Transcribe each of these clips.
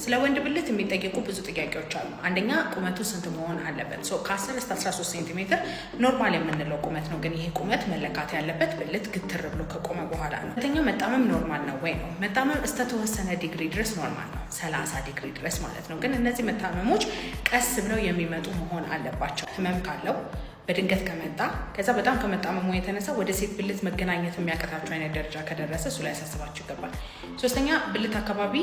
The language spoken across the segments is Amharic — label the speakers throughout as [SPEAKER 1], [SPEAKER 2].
[SPEAKER 1] ስለ ወንድ ብልት የሚጠየቁ ብዙ ጥያቄዎች አሉ። አንደኛ ቁመቱ ስንት መሆን አለበት? ከ10 እስከ 13 ሴንቲሜትር ኖርማል የምንለው ቁመት ነው። ግን ይሄ ቁመት መለካት ያለበት ብልት ግትር ብሎ ከቆመ በኋላ ነው። ሁለተኛ መጣመም ኖርማል ነው ወይ ነው። መጣመም እስከ ተወሰነ ዲግሪ ድረስ ኖርማል ነው፣ 30 ዲግሪ ድረስ ማለት ነው። ግን እነዚህ መጣመሞች ቀስ ብለው የሚመጡ መሆን አለባቸው። ህመም ካለው በድንገት ከመጣ ከዛ በጣም ከመጣመሙ የተነሳ ወደ ሴት ብልት መገናኘት የሚያቀታቸው አይነት ደረጃ ከደረሰ እሱ ላይ ያሳስባችሁ ይገባል። ሶስተኛ ብልት አካባቢ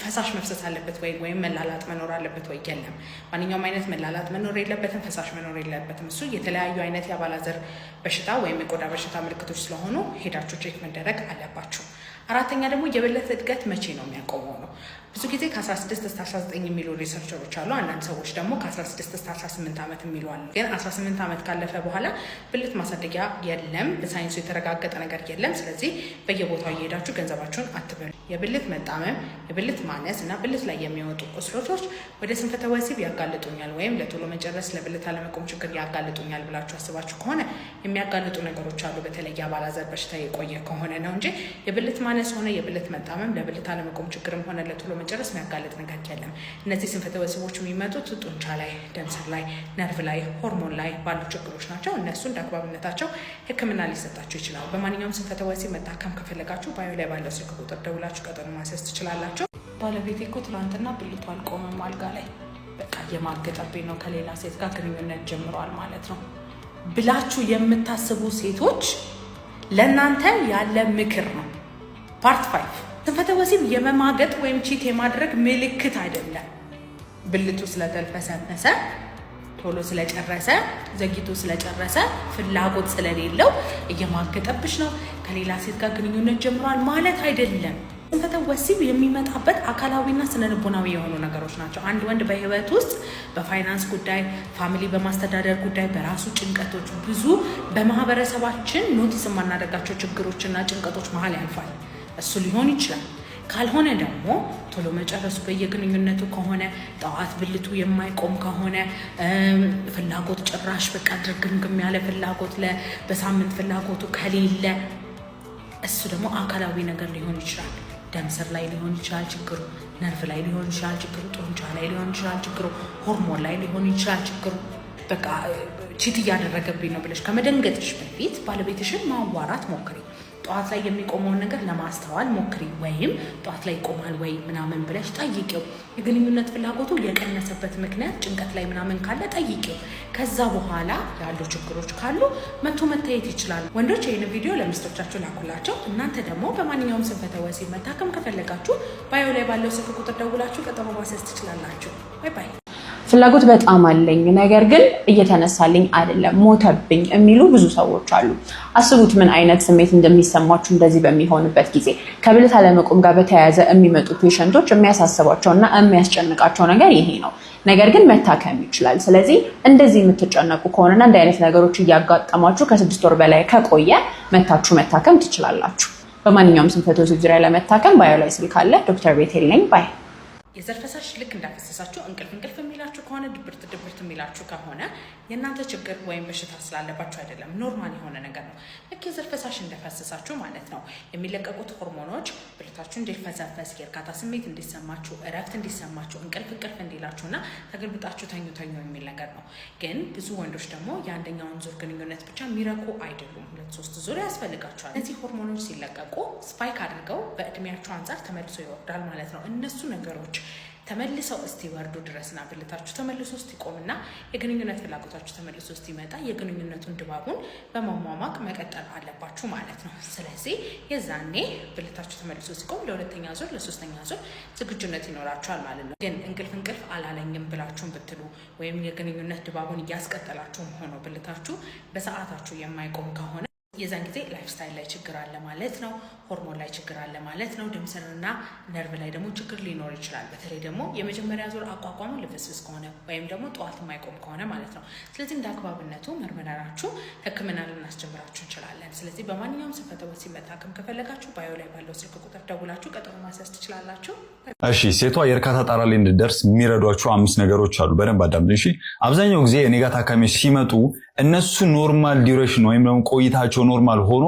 [SPEAKER 1] ፈሳሽ መፍሰስ አለበት ወይም መላላጥ መኖር አለበት ወይ? የለም። ማንኛውም አይነት መላላጥ መኖር የለበትም፣ ፈሳሽ መኖር የለበትም። እሱ የተለያዩ አይነት የአባላዘር በሽታ ወይም የቆዳ በሽታ ምልክቶች ስለሆኑ ሄዳችሁ ቼክ መደረግ አለባችሁ። አራተኛ ደግሞ የብልት እድገት መቼ ነው የሚያቆመው ነው። ብዙ ጊዜ ከ16 እስከ 19 የሚሉ ሪሰርቸሮች አሉ። አንዳንድ ሰዎች ደግሞ ከ16 እስከ 18 ዓመት የሚሉ አሉ። ግን 18 ዓመት ካለፈ በኋላ ብልት ማሳደጊያ የለም፣ በሳይንሱ የተረጋገጠ ነገር የለም። ስለዚህ በየቦታው እየሄዳችሁ ገንዘባችሁን አትበሉ። የብልት መጣመም፣ የብልት ማነስ እና ብልት ላይ የሚወጡ ቁስሎች ወደ ስንፈተ ወሲብ ያጋልጡኛል ወይም ለቶሎ መጨረስ ለብልት አለመቆም ችግር ያጋልጡኛል ብላችሁ አስባችሁ ከሆነ የሚያጋልጡ ነገሮች አሉ። በተለይ አባላዘር በሽታ የቆየ ከሆነ ነው እንጂ የብልት ማነስ ሆነ የብልት መጣመም ለብልት አለመቆም ችግርም ሆነ ለቶሎ መጨረስ የሚያጋልጥ ነገር የለም። እነዚህ ስንፈተ ወሲቦች የሚመጡት ጡንቻ ላይ፣ ደም ስር ላይ፣ ነርቭ ላይ፣ ሆርሞን ላይ ባሉ ችግሮች ናቸው። እነሱ እንደ አግባብነታቸው ሕክምና ሊሰጣቸው ይችላል። በማንኛውም ስንፈተ ወሲብ መታከም ከፈለጋችሁ ባዮ ላይ ባለው ስልክ ቁጥር ደውላችሁ ቀጠሮ ማስያዝ ትችላላችሁ። ባለቤቴ እኮ ትናንትና ብልቱ አልቆመም አልጋ ላይ በቃ የማገጠብኝ ነው ከሌላ ሴት ጋር ግንኙነት ጀምሯል ማለት ነው ብላችሁ የምታስቡ ሴቶች ለእናንተ ያለ ምክር ነው። ፓርት 5 ስንፈተ ወሲብ የመማገጥ ወይም ቺት የማድረግ ምልክት አይደለም። ብልቱ ስለተልፈሰፈሰ፣ ቶሎ ስለጨረሰ፣ ዘግይቶ ስለጨረሰ፣ ፍላጎት ስለሌለው እየማገጠብሽ ነው ከሌላ ሴት ጋር ግንኙነት ጀምሯል ማለት አይደለም። ስንፈተ ወሲብ የሚመጣበት አካላዊና ስነልቦናዊ የሆኑ ነገሮች ናቸው። አንድ ወንድ በህይወት ውስጥ በፋይናንስ ጉዳይ፣ ፋሚሊ በማስተዳደር ጉዳይ፣ በራሱ ጭንቀቶች፣ ብዙ በማህበረሰባችን ኖቲስ የማናደርጋቸው ችግሮችና ጭንቀቶች መሀል ያልፋል። እሱ ሊሆን ይችላል። ካልሆነ ደግሞ ቶሎ መጨረሱ በየግንኙነቱ ከሆነ፣ ጠዋት ብልቱ የማይቆም ከሆነ፣ ፍላጎት ጭራሽ በቃ ድርግምግም ያለ ፍላጎት በሳምንት ፍላጎቱ ከሌለ እሱ ደግሞ አካላዊ ነገር ሊሆን ይችላል። ደም ስር ላይ ሊሆን ይችላል ችግሩ፣ ነርቭ ላይ ሊሆን ይችላል ችግሩ፣ ጡንቻ ላይ ሊሆን ይችላል ችግሩ፣ ሆርሞን ላይ ሊሆን ይችላል ችግሩ። በቃ ቺት እያደረገብኝ ነው ብለሽ ከመደንገጥሽ በፊት ባለቤትሽን ማዋራት ሞክሪ። ጠዋት ላይ የሚቆመውን ነገር ለማስተዋል ሞክሪ። ወይም ጠዋት ላይ ይቆማል ወይ ምናምን ብለሽ ጠይቂው። የግንኙነት ፍላጎቱ የቀነሰበት ምክንያት ጭንቀት ላይ ምናምን ካለ ጠይቂው። ከዛ በኋላ ያሉ ችግሮች ካሉ መቶ መታየት ይችላሉ። ወንዶች ይህን ቪዲዮ ለሚስቶቻችሁ ላኩላቸው። እናንተ ደግሞ በማንኛውም ስንፈተ ወሲብ መታከም ከፈለጋችሁ ባዮ ላይ ባለው ስልክ ቁጥር ደውላችሁ ቀጠሮ ማስያዝ ትችላላችሁ። ባይ ባይ።
[SPEAKER 2] ፍላጎት በጣም አለኝ ነገር ግን እየተነሳልኝ አይደለም ሞተብኝ የሚሉ ብዙ ሰዎች አሉ። አስቡት ምን አይነት ስሜት እንደሚሰማችሁ እንደዚህ በሚሆንበት ጊዜ። ከብልት አለመቆም ጋር በተያያዘ የሚመጡ ፔሸንቶች የሚያሳስባቸውና የሚያስጨንቃቸው ነገር ይሄ ነው። ነገር ግን መታከም ይችላል። ስለዚህ እንደዚህ የምትጨነቁ ከሆነና እንደ አይነት ነገሮች እያጋጠማችሁ ከ6 ወር በላይ ከቆየ መታከም ትችላላችሁ። በማንኛውም ስንፈተ ወሲብ ዙሪያ ለመታከም ባዮ ላይ ስልክ አለ። ዶክተር ቤቴል ነኝ። ባይ።
[SPEAKER 1] የዘር ፈሳሽ ልክ እንዳፈሰሳችሁ እንቅልፍ የሚላችሁ ከሆነ ድብርት የሚላችሁ ከሆነ የእናንተ ችግር ወይም በሽታ ስላለባችሁ አይደለም፣ ኖርማል የሆነ ነገር ነው። ልክ የዘር ፈሳሽ እንደፈሰሳችሁ ማለት ነው የሚለቀቁት ሆርሞኖች ብልታችሁ እንዲፈሰፈስ፣ የእርካታ ስሜት እንዲሰማችሁ፣ እረፍት እንዲሰማችሁ፣ እንቅልፍ እንዲላችሁና ተገልብጣችሁ ተኙ የሚል ነገር ነው። ግን ብዙ ወንዶች ደግሞ የአንደኛውን ዙር ግንኙነት ብቻ የሚረኩ አይደሉም፣ 2-3 ዙር ያስፈልጋቸዋል። እነዚህ ሆርሞኖች ሲለቀቁ ስፓይክ አድርገው በእድሜያቸው አንጻር ተመልሶ ይወርዳል ማለት ነው። እነሱ ነገሮች ተመልሰው እስቲወርዱ ድረስና ብልታችሁ ተመልሶ እስቲቆምና የግንኙነት ፍላጎታችሁ ተመልሶ እስቲመጣ የግንኙነቱን ድባቡን በማሟሟቅ መቀጠል አለባችሁ ማለት ነው። ስለዚህ የዛኔ ብልታችሁ ተመልሶ ሲቆም ለሁለተኛ ዙር ለሶስተኛ ዙር ዝግጁነት ይኖራችኋል ማለት ነው። ግን እንቅልፍ አላለኝም ብላችሁን ብትሉ ወይም የግንኙነት ድባቡን እያስቀጠላችሁም ሆኖ ብልታችሁ በሰዓታችሁ የማይቆም ከሆነ የዛን ጊዜ ላይፍ ስታይል ላይ ችግር አለ ማለት ነው። ሆርሞን ላይ ችግር አለ ማለት ነው። ደም ስርና ነርቭ ላይ ደግሞ ችግር ሊኖር ይችላል። በተለይ ደግሞ የመጀመሪያ ዙር አቋቋሙ ልፍስፍስ ከሆነ ወይም ደግሞ ጠዋት የማይቆም ከሆነ ማለት ነው። ስለዚህ እንደ አግባብነቱ መርመራችሁ ሕክምና ልናስጀምራችሁ እንችላለን። ስለዚህ በማንኛውም ስንፈተ ወሲብ መታከም ከፈለጋችሁ ባዮ ላይ ባለው ስልክ ቁጥር ደውላችሁ ቀጠሮ ማስያዝ ትችላላችሁ።
[SPEAKER 3] እሺ፣ ሴቷ የእርካታ ጣራ ላይ እንድትደርስ የሚረዷቸው 5 ነገሮች አሉ። በደንብ አዳምጡ። እሺ፣ አብዛኛው ጊዜ እኔ ጋር ታካሚዎች ሲመጡ እነሱ ኖርማል ዲዩሬሽን ወይም ደግሞ ቆይታቸው ኖርማል ሆኖ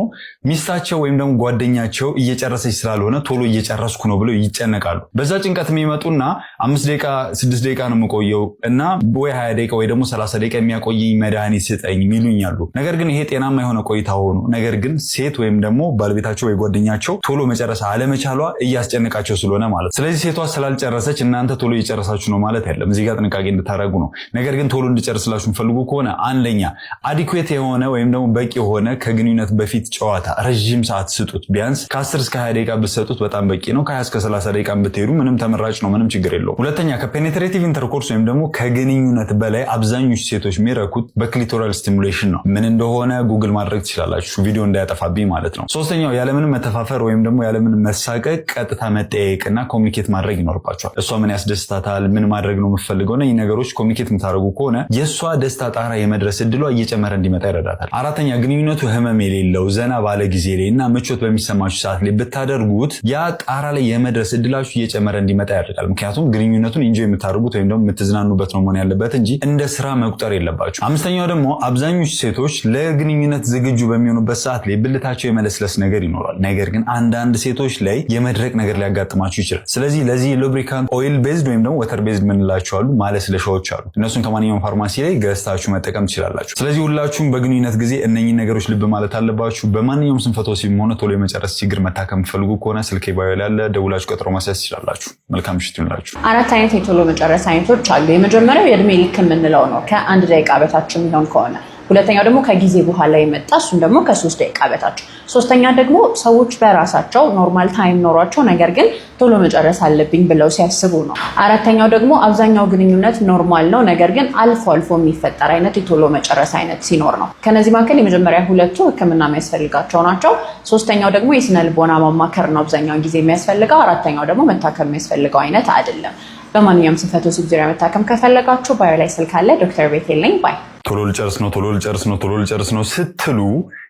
[SPEAKER 3] ሚስታቸው ወይም ደግሞ ጓደኛቸው እየጨረሰች ስላልሆነ ቶሎ እየጨረስኩ ነው ብለው ይጨነቃሉ። በዛ ጭንቀት የሚመጡና 5 ደቂቃ 6 ደቂቃ ነው የምቆየው እና ወይ 20 ደቂቃ ወይ ደግሞ 30 ደቂቃ የሚያቆየኝ መድኃኒት ስጠኝ የሚሉኛሉ። ነገር ግን ይሄ ጤናማ የሆነ ቆይታ ሆኖ ነገር ግን ሴት ወይም ደግሞ ባለቤታቸው ወይ ጓደኛቸው ቶሎ መጨረስ አለመቻሏ እያስጨነቃቸው ስለሆነ ማለት። ስለዚህ ሴቷ ስላልጨረሰች እናንተ ቶሎ እየጨረሳችሁ ነው ማለት አይደለም። እዚህ ጋር ጥንቃቄ እንድታደርጉ ነው። ነገር ግን ቶሎ እንድጨርስላችሁ ፈልጉ ከሆነ አንደኛ አዲኩዌት የሆነ ወይም ደግሞ በቂ የሆነ ከግንኙነት በፊት ጨዋታ ረጅም ሰዓት ስጡት። ቢያንስ ከ10 እስከ 20 ደቂቃ ብትሰጡት በጣም በቂ ነው። ከ20 እስከ 30 ደቂቃ ብትሄዱ ምንም ተመራጭ ነው፣ ምንም ችግር የለውም። ሁለተኛ ከፔኔትሬቲቭ ኢንተርኮርስ ወይም ደግሞ ከግንኙነት በላይ አብዛኞቹ ሴቶች የሚረኩት በክሊቶራል ስቲሙሌሽን ነው። ምን እንደሆነ ጉግል ማድረግ ትችላላችሁ፣ ቪዲዮ እንዳያጠፋብኝ ማለት ነው። ሶስተኛው ያለምንም መተፋፈር ወይም ደግሞ ያለምንም መሳቀቅ ቀጥታ መጠያየቅና ኮሚኒኬት ማድረግ ይኖርባቸዋል። እሷ ምን ያስደስታታል፣ ምን ማድረግ ነው የምትፈልገው ነው። ይህ ነገሮች ኮሚኒኬት የምታደርጉ ከሆነ የእሷ ደስታ ጣራ የመድረስ እድሏ እየጨመረ እንዲመጣ ይረዳታል። አራተኛ ግንኙነቱ ህመም የሌለው ዘና ባለ ጊዜ ላይ እና ምቾት በሚሰማችሁ ሰዓት ላይ ብታደርጉት ያ ጣራ ላይ የመድረስ እድላችሁ እየጨመረ እንዲመጣ ያደርጋል። ምክንያቱም ግንኙነቱን ኢንጆይ የምታደርጉት ወይም ደግሞ የምትዝናኑበት ነው መሆን ያለበት እንጂ እንደ ስራ መቁጠር የለባችሁ። አምስተኛው ደግሞ አብዛኞቹ ሴቶች ለግንኙነት ዝግጁ በሚሆኑበት ሰዓት ላይ ብልታቸው የመለስለስ ነገር ይኖራል። ነገር ግን አንዳንድ ሴቶች ላይ የመድረቅ ነገር ሊያጋጥማችሁ ይችላል። ስለዚህ ለዚህ ሉብሪካንት ኦይል ቤዝድ ወይም ደግሞ ወተር ቤዝድ ምንላቸው አሉ፣ ማለስለሻዎች አሉ። እነሱን ከማንኛውም ፋርማሲ ላይ ገዝታችሁ መጠቀም ትችላላችሁ። ስለዚህ ሁላችሁም በግንኙነት ጊዜ እነኚህ ነገሮች ልብ ማለት አለባችሁ። በማንኛውም ስንፈተ ወሲብ ሆነ ቶሎ የመጨረስ ችግር መታከም ፈልጉ ከሆነ ስልኬ ባዮ ላይ ያለ ደውላችሁ ቀጠሮ ማስያዝ ትችላላችሁ። መልካም ምሽት ይሁንላችሁ።
[SPEAKER 2] 4 አይነት የቶሎ መጨረስ አይነቶች አሉ። የመጀመሪያው የእድሜ ልክ የምንለው ነው፣ ከ1 ደቂቃ በታች የሚሆን ከሆነ። ሁለተኛው ደግሞ ከጊዜ በኋላ የመጣ እሱም ደግሞ ከ3 ደቂቃ በታች። ሶስተኛ ደግሞ ሰዎች በራሳቸው ኖርማል ታይም ኖሯቸው ነገር ግን ቶሎ መጨረስ አለብኝ ብለው ሲያስቡ ነው። አራተኛው ደግሞ አብዛኛው ግንኙነት ኖርማል ነው ነገር ግን አልፎ አልፎ የሚፈጠር አይነት የቶሎ መጨረስ አይነት ሲኖር ነው። ከነዚህ መካከል የመጀመሪያ ሁለቱ ሕክምና የሚያስፈልጋቸው ናቸው። ሶስተኛው ደግሞ የስነ ልቦና ማማከር ነው አብዛኛውን ጊዜ የሚያስፈልገው። አራተኛው ደግሞ መታከም የሚያስፈልገው አይነት አይደለም። በማንኛውም ስንፈተ ወሲብ ዙሪያ መታከም ከፈለጋችሁ ባዮ ላይ ስልክ አለ። ዶክተር ቤቴል ነኝ። ባይ።
[SPEAKER 3] ቶሎ ልጨርስ ነው ስትሉ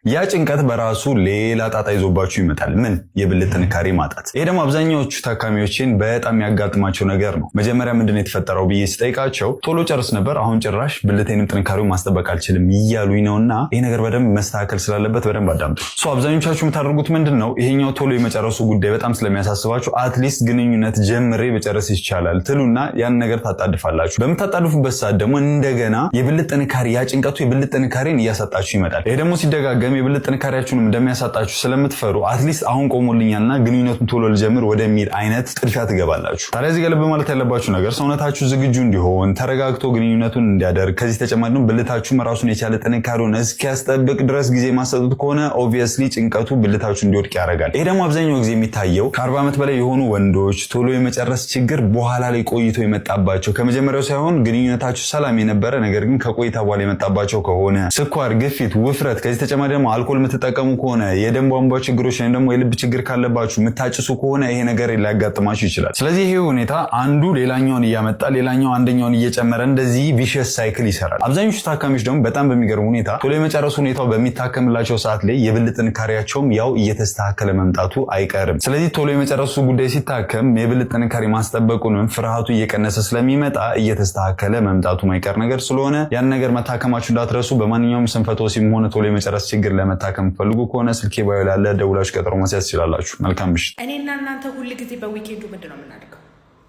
[SPEAKER 3] ያ ጭንቀት በራሱ ሌላ ጣጣ ይዞባችሁ ይመጣል። ምን? የብልት ጥንካሬ ማጣት። ይሄ ደግሞ አብዛኛዎቹ ታካሚዎችን በጣም ያጋጥማቸው ነገር ነው። መጀመሪያ ምንድነው የተፈጠረው ብዬ ስጠይቃቸው ቶሎ ጨርስ ነበር፣ አሁን ጭራሽ ብልቴንም ጥንካሬውን ማስጠበቅ አልችልም እያሉኝ ነውና ይሄ ነገር በደንብ መስተካከል ስላለበት በደንብ አዳምጡ። አብዛኞቻችሁ የምታደርጉት ምንድነው ይሄኛው ቶሎ የመጨረሱ ጉዳይ በጣም ስለሚያሳስባችሁ አትሊስት ግንኙነት ጀምሬ በጨረስ ይቻላል ትሉና ያን ነገር ታጣድፋላችሁ። በምታጣድፉበት ሰዓት ደግሞ እንደገና የብልት ጥንካሬ ያ ጭንቀቱ የብልት ጥንካሬን እያሳጣችሁ ይመጣል። ይሄ ደግሞ ሲደጋገም የብልት ጥንካሬያችሁንም እንደሚያሳጣችሁ ስለምትፈሩ አትሊስት አሁን ቆሞልኛልና ግንኙነቱን ቶሎ ልጀምር ወደሚል አይነት ጥድፊያ ትገባላችሁ። ታዲያ እዚህ ጋር ልብ ማለት ያለባችሁ ነገር ሰውነታችሁ ዝግጁ እንዲሆን ተረጋግቶ ግንኙነቱን እንዲያደርግ ከዚህ ተጨማሪ ደግሞ ብልታችሁም ራሱን የቻለ ጥንካሬውን እስኪያስጠብቅ ድረስ ጊዜ ማሰጡት ከሆነ ኦብቪየስሊ ጭንቀቱ ብልታችሁ እንዲወድቅ ያደርጋል። ይሄ ደግሞ አብዛኛው ጊዜ የሚታየው ከ40 ዓመት በላይ የሆኑ ወንዶች ቶሎ የመጨረስ ችግር በኋላ ላይ ቆይቶ የመጣባቸው ከመጀመሪያው ሳይሆን ግንኙነታችሁ ሰላም የነበረ ነገር ግን ከቆይታ በኋላ የመጣባቸው ከሆነ ስኳር፣ ግፊት፣ ውፍረት ከዚህ ተጨማሪ ደግሞ አልኮል የምትጠቀሙ ከሆነ የደም ቧንቧ ችግሮች ወይም ደግሞ የልብ ችግር ካለባችሁ የምታጭሱ ከሆነ ይሄ ነገር ሊያጋጥማችሁ ይችላል። ስለዚህ ይሄ ሁኔታ አንዱ ሌላኛውን እያመጣ ሌላኛው አንደኛውን እየጨመረ እንደዚህ ቪሸስ ሳይክል ይሰራል። አብዛኞቹ ታካሚዎች ደግሞ በጣም በሚገርም ሁኔታ ቶሎ የመጨረሱ ሁኔታው በሚታከምላቸው ሰዓት ላይ የብልት ጥንካሬያቸውም ያው እየተስተካከለ መምጣቱ አይቀርም። ስለዚህ ቶሎ የመጨረሱ ጉዳይ ሲታከም የብልት ጥንካሬ ማስጠበቁንም ፍርሃቱ እየቀነሰ ስለሚመጣ እየተስተካከለ መምጣቱ ማይቀር ነገር ስለሆነ ያን ነገር መታከማችሁ እንዳትረሱ። በማንኛውም ስንፈተ ወሲብ ሆነ ቶሎ የመጨረስ ችግር ለመታከም ፈልጉ ከሆነ ስልኬ ባዮ ላይ ያለ ደውላችሁ ቀጠሮ ማስያዝ ትችላላችሁ። መልካም ምሽት።
[SPEAKER 1] እኔና እናንተ ሁል ጊዜ በዊኬንዱ ምንድነው የምናደርገው?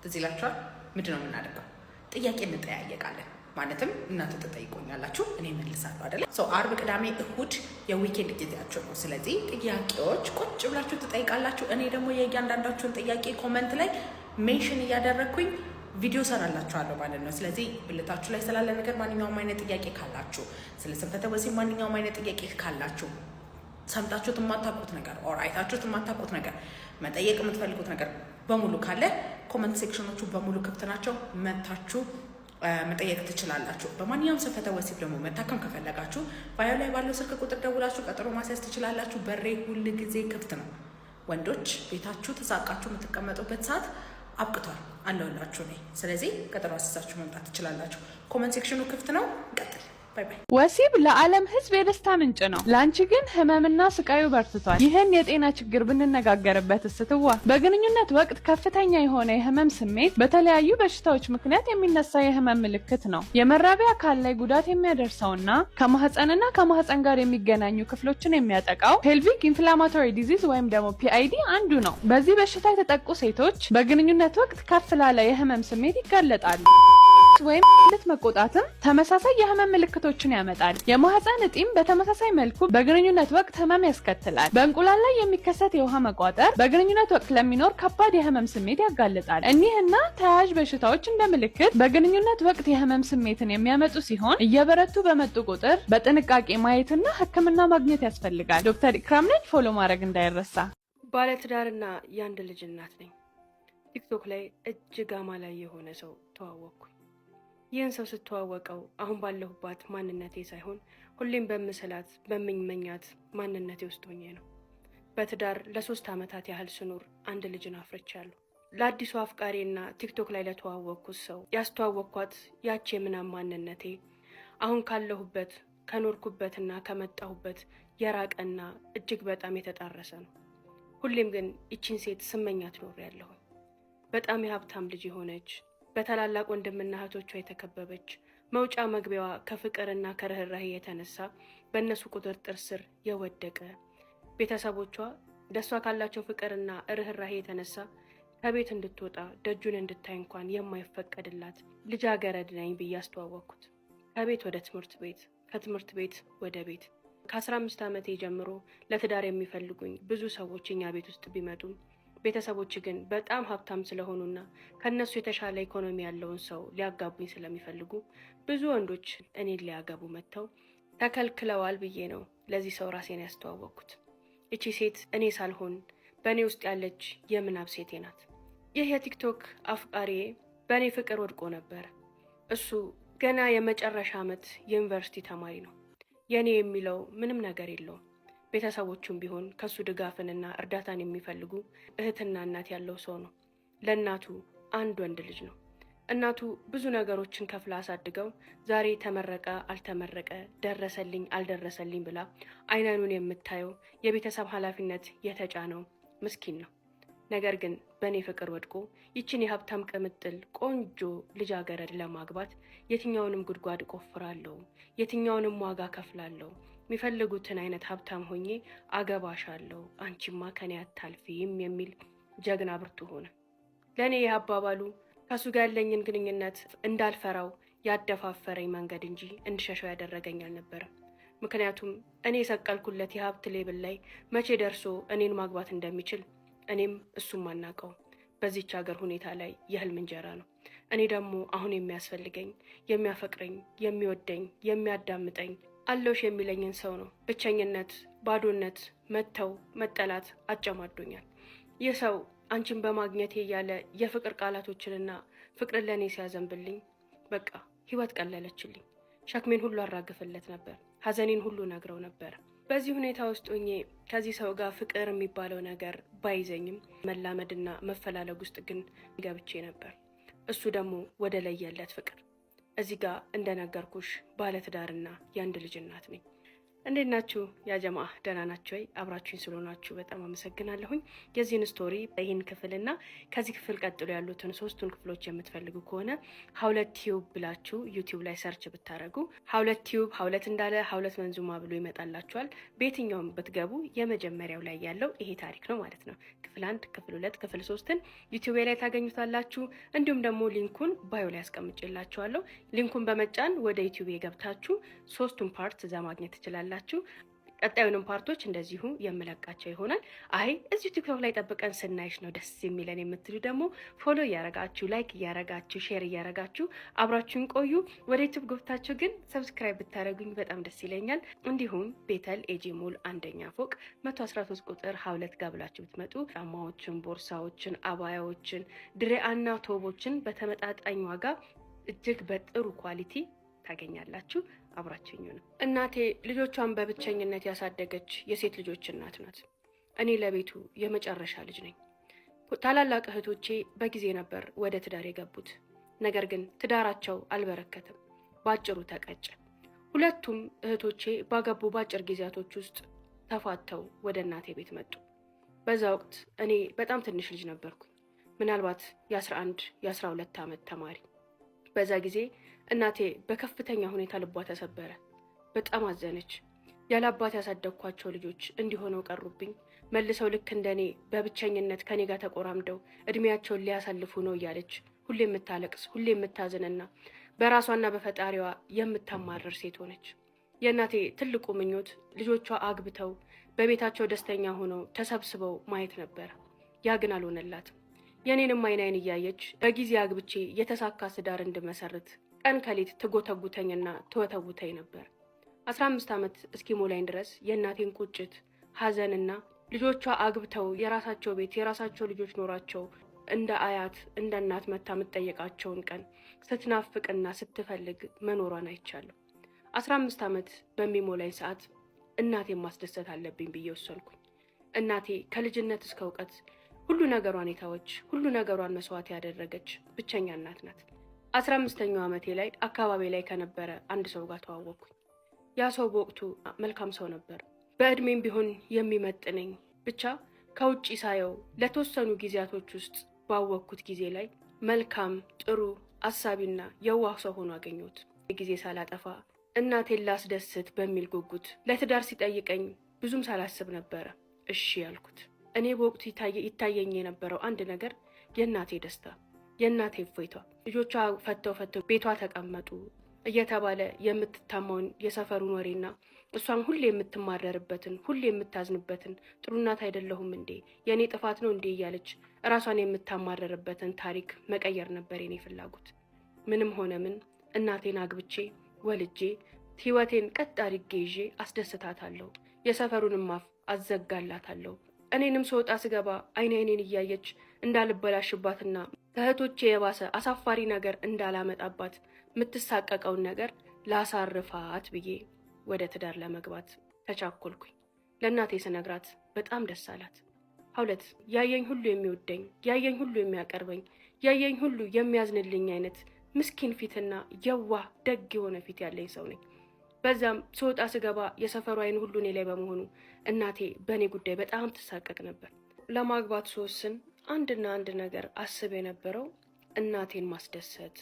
[SPEAKER 1] ትዝ ይላችኋል? ምንድነው የምናደርገው? ጥያቄ እንጠያየቃለን። ማለትም እናንተ ተጠይቆኛላችሁ እኔ መልሳለሁ አይደለ? አርብ፣ ቅዳሜ፣ እሁድ የዊኬንድ ጊዜያቸው ነው። ስለዚህ ጥያቄዎች ቁጭ ብላችሁ ትጠይቃላችሁ። እኔ ደግሞ የእያንዳንዳችሁን ጥያቄ ኮመንት ላይ ሜንሽን እያደረግኩኝ ቪዲዮ ሰራላችኋለሁ ማለት ነው። ስለዚህ ብልታችሁ ላይ ስላለ ነገር ማንኛውም አይነት ጥያቄ ካላችሁ፣ ስለ ስንፈተ ወሲብ ማንኛውም አይነት ጥያቄ ካላችሁ፣ ሰምታችሁት የማታውቁት ነገር ኦር አይታችሁት የማታውቁት ነገር፣ መጠየቅ የምትፈልጉት ነገር በሙሉ ካለ ኮመንት ሴክሽኖቹ በሙሉ ክፍት ናቸው። መታችሁ መጠየቅ ትችላላችሁ። በማንኛውም ስንፈተ ወሲብ ደግሞ መታከም ከፈለጋችሁ ባዮ ላይ ባለው ስልክ ቁጥር ደውላችሁ ቀጠሮ ማስያዝ ትችላላችሁ። በሬ ሁል ጊዜ ክፍት ነው። ወንዶች ቤታችሁ ተሳቃችሁ የምትቀመጡበት ሰዓት አብቅቷል አለውላችሁ ነኝ። ስለዚህ ቀጠሮ አስይዛችሁ መምጣት ትችላላችሁ። ኮመንት ሴክሽኑ ክፍት ነው። ቀጥል ባይ ባይ።
[SPEAKER 2] ወሲብ ለዓለም ሕዝብ የደስታ ምንጭ ነው። ላንቺ ግን ህመምና ስቃዩ በርትቷል። ይህን የጤና ችግር ብንነጋገርበት ስትዋ በግንኙነት ወቅት ከፍተኛ የሆነ የህመም ስሜት በተለያዩ በሽታዎች ምክንያት የሚነሳ የህመም ምልክት ነው። የመራቢያ አካል ላይ ጉዳት የሚያደርሰውና ከማህፀንና ከማህፀን ጋር የሚገናኙ ክፍሎችን የሚያጠቃው ፔልቪክ ኢንፍላማቶሪ ዲዚዝ ወይም ደግሞ PID አንዱ ነው። በዚህ በሽታ የተጠቁ ሴቶች በግንኙነት ወቅት ከፍ ላለ የህመም ስሜት ይጋለጣሉ። ወይም ልት መቆጣትም ተመሳሳይ የህመም ምልክቶችን ያመጣል። የማህፀን እጢም በተመሳሳይ መልኩ በግንኙነት ወቅት ህመም ያስከትላል። በእንቁላል ላይ የሚከሰት የውሃ መቋጠር በግንኙነት ወቅት ለሚኖር ከባድ የህመም ስሜት ያጋልጣል። እኒህና ተያያዥ በሽታዎች እንደ ምልክት በግንኙነት ወቅት የህመም ስሜትን የሚያመጡ ሲሆን እየበረቱ በመጡ ቁጥር በጥንቃቄ ማየትና ህክምና ማግኘት ያስፈልጋል። ዶክተር ኢክራም ነኝ። ፎሎ ማድረግ እንዳይረሳ።
[SPEAKER 4] ባለትዳርና የአንድ ልጅ እናት ነኝ። ቲክቶክ ላይ እጅግ አማላይ የሆነ ሰው ተዋወቅኩኝ። ይህን ሰው ስተዋወቀው አሁን ባለሁባት ማንነቴ ሳይሆን ሁሌም በምስላት በምመኛት ማንነቴ ውስጥ ሆኜ ነው። በትዳር ለ3 ዓመታት ያህል ስኖር አንድ ልጅን አፍርቻለሁ። ለአዲሱ አፍቃሪና ቲክቶክ ላይ ለተዋወቅኩት ሰው ያስተዋወቅኳት ያቺ የምናም ማንነቴ አሁን ካለሁበት ከኖርኩበትና ከመጣሁበት የራቀና እጅግ በጣም የተጣረሰ ነው። ሁሌም ግን ይቺን ሴት ስመኛት ኖሬያለሁ። በጣም የሀብታም ልጅ የሆነች በታላላቅ ወንድምና እህቶቿ የተከበበች መውጫ መግቢያዋ ከፍቅርና ከርህራሄ የተነሳ በእነሱ ቁጥጥር ስር የወደቀ ቤተሰቦቿ ደሷ ካላቸው ፍቅርና ርህራሄ የተነሳ ከቤት እንድትወጣ ደጁን እንድታይ እንኳን የማይፈቀድላት ልጃገረድ ነኝ ብዬ አስተዋወቅኩት። ከቤት ወደ ትምህርት ቤት፣ ከትምህርት ቤት ወደ ቤት። ከ15 ዓመቴ ጀምሮ ለትዳር የሚፈልጉኝ ብዙ ሰዎች እኛ ቤት ውስጥ ቢመጡም ቤተሰቦች ግን በጣም ሀብታም ስለሆኑና ከነሱ የተሻለ ኢኮኖሚ ያለውን ሰው ሊያጋቡኝ ስለሚፈልጉ ብዙ ወንዶች እኔን ሊያገቡ መጥተው ተከልክለዋል ብዬ ነው ለዚህ ሰው ራሴን ያስተዋወቅኩት። እቺ ሴት እኔ ሳልሆን በእኔ ውስጥ ያለች የምናብ ሴቴ ናት። ይህ የቲክቶክ አፍቃሪ በእኔ ፍቅር ወድቆ ነበር። እሱ ገና የመጨረሻ ዓመት የዩኒቨርሲቲ ተማሪ ነው። የእኔ የሚለው ምንም ነገር የለውም። ቤተሰቦቹም ቢሆን ከሱ ድጋፍንና እርዳታን የሚፈልጉ እህትና እናት ያለው ሰው ነው። ለእናቱ አንድ ወንድ ልጅ ነው። እናቱ ብዙ ነገሮችን ከፍላ አሳድገው ዛሬ ተመረቀ አልተመረቀ፣ ደረሰልኝ አልደረሰልኝ ብላ አይናኑን የምታየው የቤተሰብ ኃላፊነት የተጫነው ምስኪን ነው። ነገር ግን በእኔ ፍቅር ወድቆ ይችን የሀብታም ቅምጥል ቆንጆ ልጃገረድ ለማግባት የትኛውንም ጉድጓድ ቆፍራለሁ፣ የትኛውንም ዋጋ ከፍላለሁ፣ የሚፈልጉትን አይነት ሀብታም ሆኜ አገባሻለሁ፣ አንቺማ ከኔ አታልፊም የሚል ጀግና ብርቱ ሆነ። ለእኔ የአባባሉ ከሱ ጋር ያለኝን ግንኙነት እንዳልፈራው ያደፋፈረኝ መንገድ እንጂ እንድሸሸው ያደረገኝ አልነበረም። ምክንያቱም እኔ የሰቀልኩለት የሀብት ሌብል ላይ መቼ ደርሶ እኔን ማግባት እንደሚችል እኔም እሱም አናውቀው። በዚች ሀገር ሁኔታ ላይ የህልም እንጀራ ነው። እኔ ደግሞ አሁን የሚያስፈልገኝ የሚያፈቅረኝ፣ የሚወደኝ፣ የሚያዳምጠኝ አለውሽ የሚለኝን ሰው ነው። ብቸኝነት፣ ባዶነት፣ መተው፣ መጠላት አጨማዶኛል። ይህ ሰው አንቺን በማግኘቴ እያለ የፍቅር ቃላቶችንና ፍቅርን ለእኔ ሲያዘንብልኝ በቃ ህይወት ቀለለችልኝ። ሸክሜን ሁሉ አራግፍለት ነበር፣ ሀዘኔን ሁሉ ነግረው ነበር። በዚህ ሁኔታ ውስጥ ሆኜ ከዚህ ሰው ጋር ፍቅር የሚባለው ነገር ባይዘኝም መላመድና መፈላለግ ውስጥ ግን ገብቼ ነበር። እሱ ደግሞ ወደ ለየለት ፍቅር። እዚህ ጋር እንደነገርኩሽ ባለትዳርና የአንድ ልጅ እናት ነኝ። እንዴት ናችሁ ያጀማ? ደህና ናችሁ ወይ? አብራችሁኝ ስለሆናችሁ በጣም አመሰግናለሁኝ። የዚህን ስቶሪ ይህን ክፍልና ከዚህ ክፍል ቀጥሎ ያሉትን 3ቱን ክፍሎች የምትፈልጉ ከሆነ ሀውለት ቲዩብ ብላችሁ ዩቲዩብ ላይ ሰርች ብታደረጉ ሀውለት ቲዩብ ሀውለት እንዳለ ሀውለት መንዙማ ብሎ ይመጣላችኋል። በየትኛውም ብትገቡ የመጀመሪያው ላይ ያለው ይሄ ታሪክ ነው ማለት ነው። ክፍል 1፣ ክፍል 2፣ ክፍል 3ን ዩቲዩብ ላይ ታገኙታላችሁ። እንዲሁም ደግሞ ሊንኩን ባዮ ላይ አስቀምጬላችኋለሁ። ሊንኩን በመጫን ወደ ዩቲዩብ የገብታችሁ 3ቱን ፓርት እዛ ማግኘት ትችላላችሁ። ቀጣዩንም ፓርቶች እንደዚሁ የምለቃቸው ይሆናል። አይ እዚሁ ቲክቶክ ላይ ጠብቀን ስናይሽ ነው ደስ የሚለን የምትሉ ደግሞ ፎሎ እያረጋችሁ፣ ላይክ እያረጋችሁ፣ ሼር እያረጋችሁ አብራችሁን ቆዩ። ወደ ዩቲዩብ ገብታችሁ ግን ሰብስክራይብ ብታደረጉኝ በጣም ደስ ይለኛል። እንዲሁም ቤተል ኤጂ ሞል 1ኛ ፎቅ 113 ቁጥር ሀውለት ጋር ብላችሁ ብትመጡ ጫማዎችን፣ ቦርሳዎችን፣ አባያዎችን፣ ድሬአና ቶቦችን በተመጣጣኝ ዋጋ እጅግ በጥሩ ኳሊቲ ታገኛላችሁ። አብራችሁኝ ነው። እናቴ ልጆቿን በብቸኝነት ያሳደገች የሴት ልጆች እናት ናት። እኔ ለቤቱ የመጨረሻ ልጅ ነኝ። ታላላቅ እህቶቼ በጊዜ ነበር ወደ ትዳር የገቡት። ነገር ግን ትዳራቸው አልበረከተም፣ ባጭሩ ተቀጨ። ሁለቱም እህቶቼ ባገቡ በአጭር ጊዜያቶች ውስጥ ተፋተው ወደ እናቴ ቤት መጡ። በዛ ወቅት እኔ በጣም ትንሽ ልጅ ነበርኩኝ። ምናልባት የ11 የ12 ዓመት ተማሪ። በዛ ጊዜ እናቴ በከፍተኛ ሁኔታ ልቧ ተሰበረ። በጣም አዘነች። ያለ አባት ያሳደግኳቸው ልጆች እንዲሆነው ቀሩብኝ፣ መልሰው ልክ እንደኔ በብቸኝነት ከኔ ጋር ተቆራምደው እድሜያቸውን ሊያሳልፉ ነው እያለች ሁሌ የምታለቅስ ሁሌ የምታዝንና በራሷና በፈጣሪዋ የምታማረር ሴት ሆነች። የእናቴ ትልቁ ምኞት ልጆቿ አግብተው በቤታቸው ደስተኛ ሆነው ተሰብስበው ማየት ነበር። ያ ግን አልሆነላትም። የኔንም አይን እያየች በጊዜ አግብቼ የተሳካ ትዳር እንድመሰርት ቀን ከሌት ትጎተጉተኝና ትወተውተኝ ነበር። 15 ዓመት እስኪሞላኝ ድረስ የእናቴን ቁጭት፣ ሐዘንና ልጆቿ አግብተው የራሳቸው ቤት የራሳቸው ልጆች ኖራቸው እንደ አያት እንደ እናት መታ የምትጠየቃቸውን ቀን ስትናፍቅና ስትፈልግ መኖሯን አይቻለሁ። 15 ዓመት በሚሞላኝ ሰዓት እናቴን ማስደሰት አለብኝ ብዬ ወሰንኩኝ። እናቴ ከልጅነት እስከ እውቀት ሁሉ ነገሯን የተወች ሁሉ ነገሯን መስዋዕት ያደረገች ብቸኛ እናት ናት። 15ኛው ዓመቴ ላይ አካባቢ ላይ ከነበረ አንድ ሰው ጋር ተዋወቅኩኝ። ያ ሰው በወቅቱ መልካም ሰው ነበር። በእድሜም ቢሆን የሚመጥነኝ፣ ብቻ ከውጪ ሳየው ለተወሰኑ ጊዜያቶች ውስጥ ባወቅኩት ጊዜ ላይ መልካም፣ ጥሩ፣ አሳቢና የዋህ ሰው ሆኖ አገኘሁት። ጊዜ ሳላጠፋ እናቴን ላስደስት በሚል ጉጉት ለትዳር ሲጠይቀኝ ብዙም ሳላስብ ነበረ እሺ ያልኩት። እኔ በወቅቱ ይታየኝ የነበረው አንድ ነገር የእናቴ ደስታ፣ የእናቴ እፎይታ። ልጆቿ ፈተው ቤቷ ተቀመጡ እየተባለ የምትታማውን የሰፈሩን ወሬና እሷም ሁሌ የምትማረርበትን ሁሌ የምታዝንበትን ጥሩ እናት አይደለሁም እንዴ የእኔ ጥፋት ነው እንዴ እያለች እራሷን የምታማረርበትን ታሪክ መቀየር ነበር የኔ ፍላጎት። ምንም ሆነ ምን እናቴን አግብቼ ወልጄ ህይወቴን ቀጥ አድርጌ ይዤ አስደስታታለሁ። የሰፈሩንም አፍ አዘጋላታለሁ። እኔንም ስወጣ ስገባ አይኔን እያየች እንዳልበላሽባትና ከእህቶቼ የባሰ አሳፋሪ ነገር እንዳላመጣባት የምትሳቀቀውን ነገር ላሳርፋት ብዬ ወደ ትዳር ለመግባት ተቻኮልኩኝ። ለእናቴ ስነግራት በጣም ደስ አላት። ሀውለት ያየኝ ሁሉ የሚወደኝ፣ ያየኝ ሁሉ የሚያቀርበኝ፣ ያየኝ ሁሉ የሚያዝንልኝ አይነት ምስኪን ፊትና የዋህ ደግ የሆነ ፊት ያለኝ ሰው ነኝ። በዛም ስወጣ ስገባ የሰፈሩ አይን ሁሉ እኔ ላይ በመሆኑ እናቴ በእኔ ጉዳይ በጣም ትሳቀቅ ነበር። ለማግባት ስወስን አንድና አንድ ነገር አስብ የነበረው እናቴን ማስደሰት፣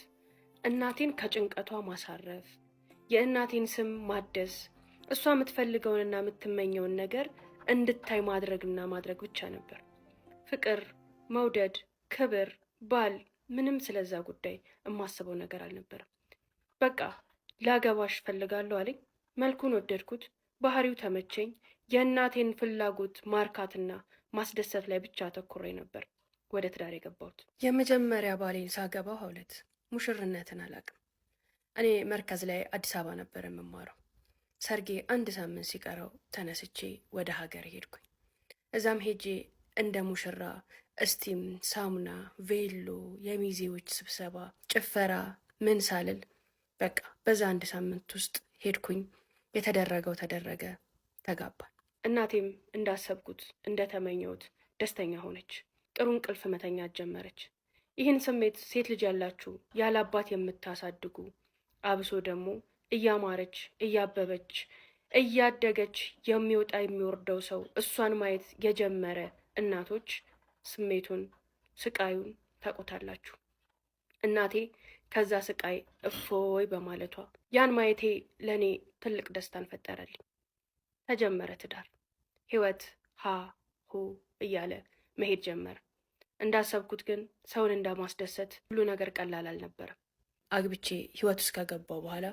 [SPEAKER 4] እናቴን ከጭንቀቷ ማሳረፍ፣ የእናቴን ስም ማደስ፣ እሷ የምትፈልገውንና የምትመኘውን ነገር እንድታይ ማድረግ ብቻ ነበር። ፍቅር፣ መውደድ፣ ክብር፣ ባል፣ ምንም ስለዛ ጉዳይ የማስበው ነገር አልነበረም። በቃ ላገባሽ ፈልጋለሁ አለኝ። መልኩን ወደድኩት፣ ባህሪው ተመቸኝ። የእናቴን ፍላጎት ማርካትና ማስደሰት ላይ ብቻ አተኩሬ ነበር ወደ ትዳር የገባሁት። የመጀመሪያ ባሌን ሳገባው ሀውለት ሙሽርነትን አላውቅም። እኔ መርከዝ ላይ አዲስ አበባ ነበር የምማረው። ሰርጌ 1 ሳምንት ሲቀረው ተነስቼ ወደ ሀገር ሄድኩኝ። እዛም ሄጄ እንደ ሙሽራ እስቲም፣ ሳሙና፣ ቬሎ፣ የሚዜዎች ስብሰባ፣ ጭፈራ ምን ሳልል በቃ በዛ 1 ሳምንት ውስጥ ሄድኩኝ። የተደረገው ተደረገ፣ ተጋባን። እናቴም እንዳሰብኩት እንደተመኘሁት ደስተኛ ሆነች። ጥሩ እንቅልፍ መተኛት ጀመረች። ይህን ስሜት ሴት ልጅ ያላችሁ ያለ አባት የምታሳድጉ አብሶ ደግሞ እያማረች እያበበች እያደገች የሚወጣ የሚወርደው ሰው እሷን ማየት የጀመረ እናቶች ስሜቱን ስቃዩን ታውቁታላችሁ። እናቴ ከዛ ስቃይ እፎይ በማለቷ ያን ማየቴ ለእኔ ትልቅ ደስታን ፈጠረልኝ። ተጀመረ ትዳር። ህይወት ሀ ሁ እያለ መሄድ ጀመረ። እንዳሰብኩት ግን ሰውን እንደማስደሰት ሁሉ ነገር ቀላል አልነበረም። አግብቼ ህይወት ውስጥ ከገባው በኋላ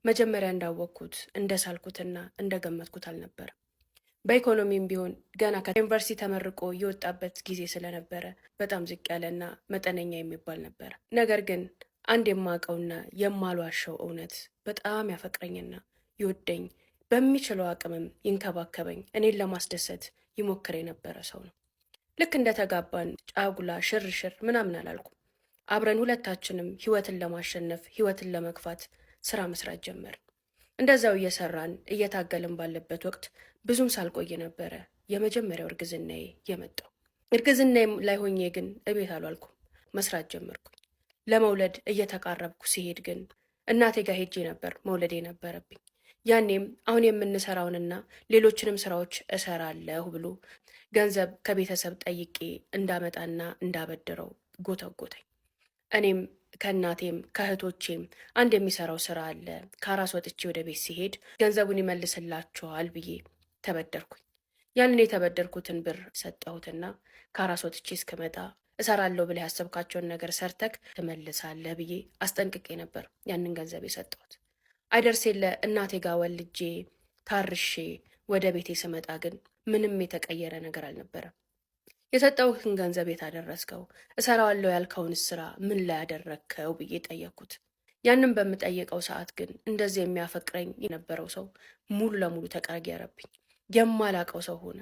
[SPEAKER 4] መጀመሪያ እንዳወቅኩት እንደሳልኩትና እንደገመትኩት አልነበረም። በኢኮኖሚም ቢሆን ገና ከዩኒቨርሲቲ ተመርቆ የወጣበት ጊዜ ስለነበረ በጣም ዝቅ ያለና መጠነኛ የሚባል ነበረ። ነገር ግን አንድ የማውቀውና የማልዋሸው እውነት በጣም ያፈቅረኝና ይወደኝ፣ በሚችለው አቅምም ይንከባከበኝ፣ እኔን ለማስደሰት ይሞክር የነበረ ሰው ነው። ልክ እንደተጋባን ጫጉላ ሽርሽር ምናምን አላልኩም። አብረን ሁለታችንም ህይወትን ለማሸነፍ ህይወትን ለመግፋት ስራ መስራት ጀመርን። እንደዛው እየሰራን እየታገልን ባለበት ወቅት ብዙም ሳልቆይ ነበረ የመጀመሪያው እርግዝናዬ የመጣው። እርግዝናዬ ላይ ሆኜ ግን እቤት አልዋልኩም፣ መስራት ጀመርኩኝ። ለመውለድ እየተቃረብኩ ሲሄድ ግን እናቴ ጋር ሄጄ ነበር መውለድ የነበረብኝ። ያኔም አሁን የምንሰራውንና ሌሎችንም ስራዎች እሰራለሁ ብሎ ገንዘብ ከቤተሰብ ጠይቄ እንዳመጣና እንዳበድረው ጎተጎተኝ። እኔም ከእናቴም ከእህቶቼም አንድ የሚሰራው ስራ አለ፣ ከአራስ ወጥቼ ወደ ቤት ሲሄድ ገንዘቡን ይመልስላችኋል ብዬ ተበደርኩኝ። ያንን የተበደርኩትን ብር ሰጠሁትና ከአራስ ወጥቼ እስክመጣ እሰራለሁ ብለህ ያሰብካቸውን ነገር ሰርተክ ትመልሳለህ ብዬ አስጠንቅቄ ነበር ያንን ገንዘብ የሰጠሁት። አይደርስ የለ እናቴ ጋር ወልጄ ታርሼ ወደ ቤቴ ስመጣ ግን ምንም የተቀየረ ነገር አልነበረም። የሰጠውህን ገንዘብ የታደረስከው እሰራዋለሁ ያልከውን ስራ ምን ላይ ያደረግከው ብዬ ጠየቅኩት። ያንን በምጠየቀው ሰዓት ግን እንደዚህ የሚያፈቅረኝ የነበረው ሰው ሙሉ ለሙሉ ተቀየረብኝ። የማላቀው ሰው ሆነ።